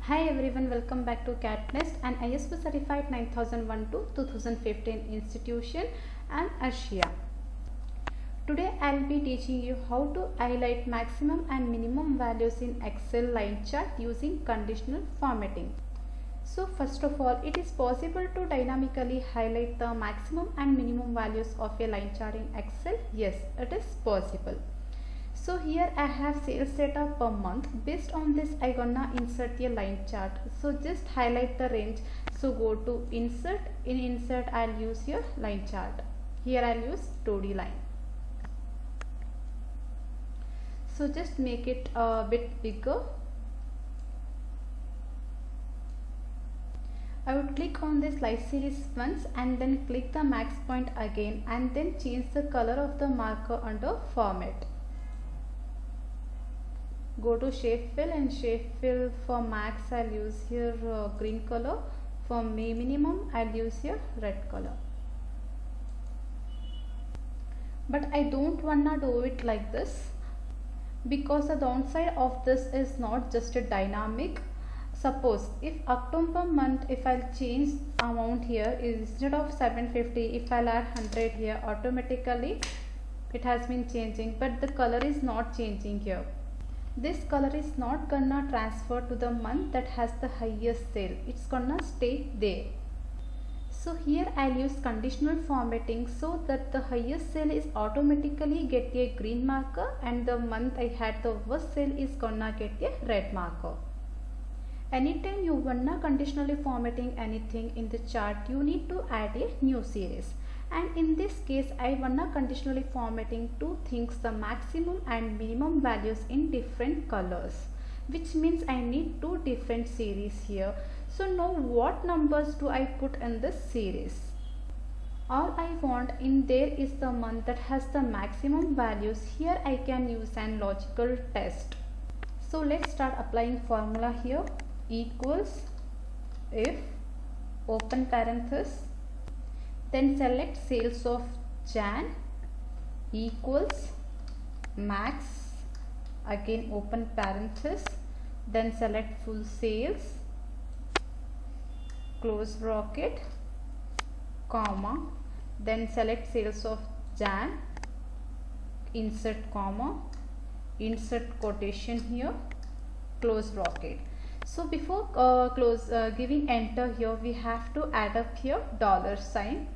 Hi everyone, welcome back to CATNest, an ISO certified 9001 to 2015 institution and Asia. Today I'll be teaching you how to highlight maximum and minimum values in Excel line chart using conditional formatting. So first of all, it is possible to dynamically highlight the maximum and minimum values of a line chart in Excel. Yes, it is possible. So here I have sales data per month. Based on this, I gonna insert a line chart. So just highlight the range. So go to insert. In insert, I'll use your line chart. Here I'll use 2D line. So just make it a bit bigger. I would click on this light series once and then click the max point again and then change the color of the marker under format. Go to shape fill, and shape fill for max I'll use here green color. For minimum I'll use here red color. But I don't wanna do it like this, because the downside of this is not just a dynamic. Suppose if October month, if I'll change amount here, instead of 750, if I'll add 100 here, automatically it has been changing, but the color is not changing here. This color is not gonna transfer to the month that has the highest sale. It's gonna stay there. So here I'll use conditional formatting so that the highest sale is automatically get a green marker and the month I had the worst sale is gonna get a red marker. Anytime you wanna conditionally formatting anything in the chart, you need to add a new series. And in this case, I wanna conditionally formatting two things, the maximum and minimum values in different colors, which means I need two different series here. So now what numbers do I put in this series? All I want in there is the month that has the maximum values. Here I can use an logical test. So let's start applying formula here. Equals if open parenthesis, then select sales of Jan equals max, again open parenthesis, then select full sales, close bracket, comma, then select sales of Jan, insert comma, insert quotation here, close bracket. So before giving enter here, we have to add up here $sign.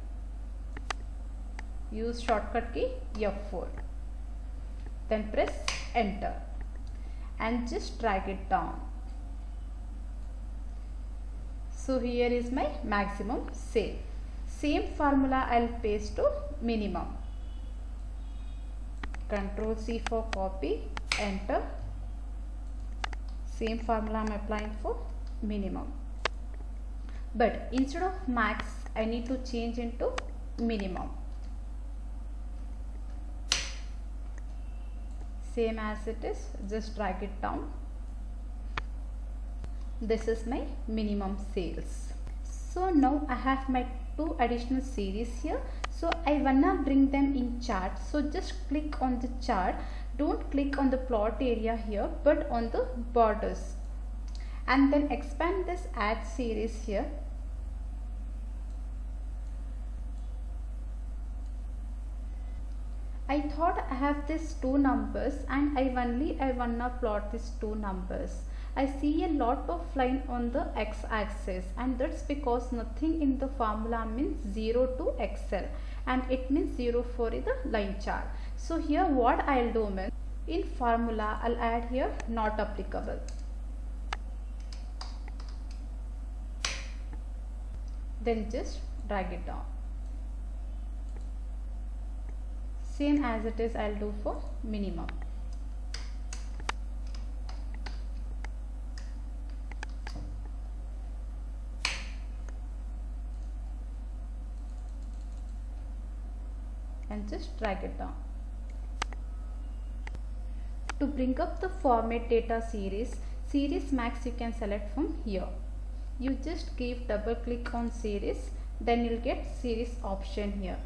Use shortcut key F4, then press enter and just drag it down. So here is my maximum sale. Same formula I'll paste to minimum. Control C for copy, enter. Same formula I'm applying for minimum. But instead of max, I need to change into minimum. Same as it is, just drag it down. This is my minimum sales. So now I have my two additional series here. So I wanna bring them in chart. So just click on the chart. Don't click on the plot area here, but on the borders. And then expand this add series here. I thought I have these two numbers and I wanna plot these two numbers. I see a lot of line on the x-axis, and that's because nothing in the formula means 0 to Excel, and it means 0 for the line chart. So here what I'll do means, in formula I'll add here not applicable. Then just drag it down. Same as it is I'll do for minimum. And just drag it down. To bring up the format data series max, you can select from here. You just give double click on series, then you'll get series option here.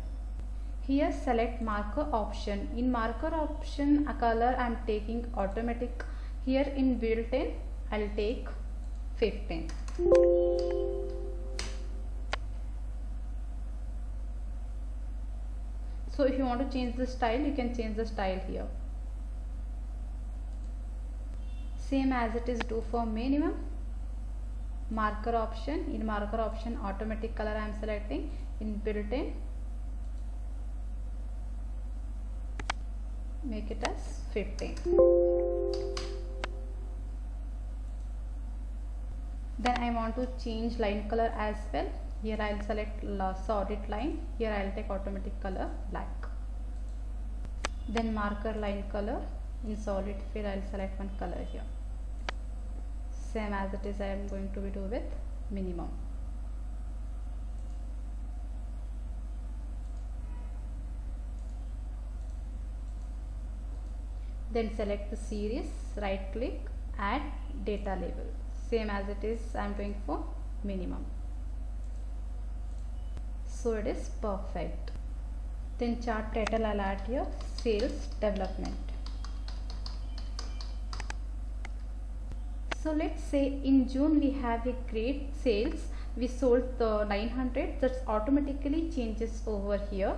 Here select marker option. In marker option, a color I'm taking automatic. Here in built-in I'll take 15. So if you want to change the style, you can change the style here. Same as it is do for minimum. Marker option, in marker option automatic color I am selecting, in built-in make it as 15. Then I want to change line color as well. Here I will select solid line, here I will take automatic color black. Then marker line color, in solid fill I will select one color here. Same as it is I am going to do with minimum. Then select the series, right click, add data label. Same as it is I am doing for minimum. So it is perfect. Then chart title I'll add here, sales development. So let's say in June we have a great sales, we sold the 900, that automatically changes over here.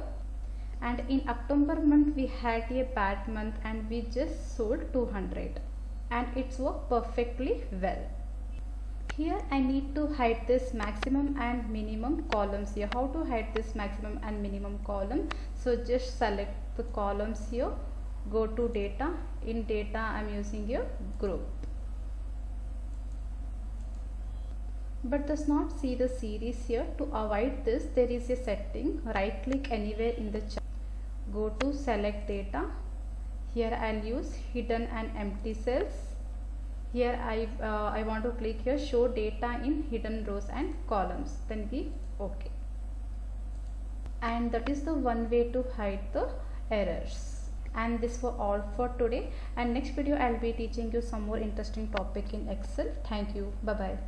And in October month we had a bad month and we just sold 200 and it's worked perfectly well. Here I need to hide this maximum and minimum columns here. How to hide this maximum and minimum column? So just select the columns here, go to data, in data I am using your group. But does not see the series here. To avoid this, there is a setting, right click anywhere in the chart, go to select data, here I'll use hidden and empty cells. Here I want to click here show data in hidden rows and columns, then we OK. And that is the one way to hide the errors. And this was all for today, and next video I'll be teaching you some more interesting topic in Excel. Thank you. Bye bye.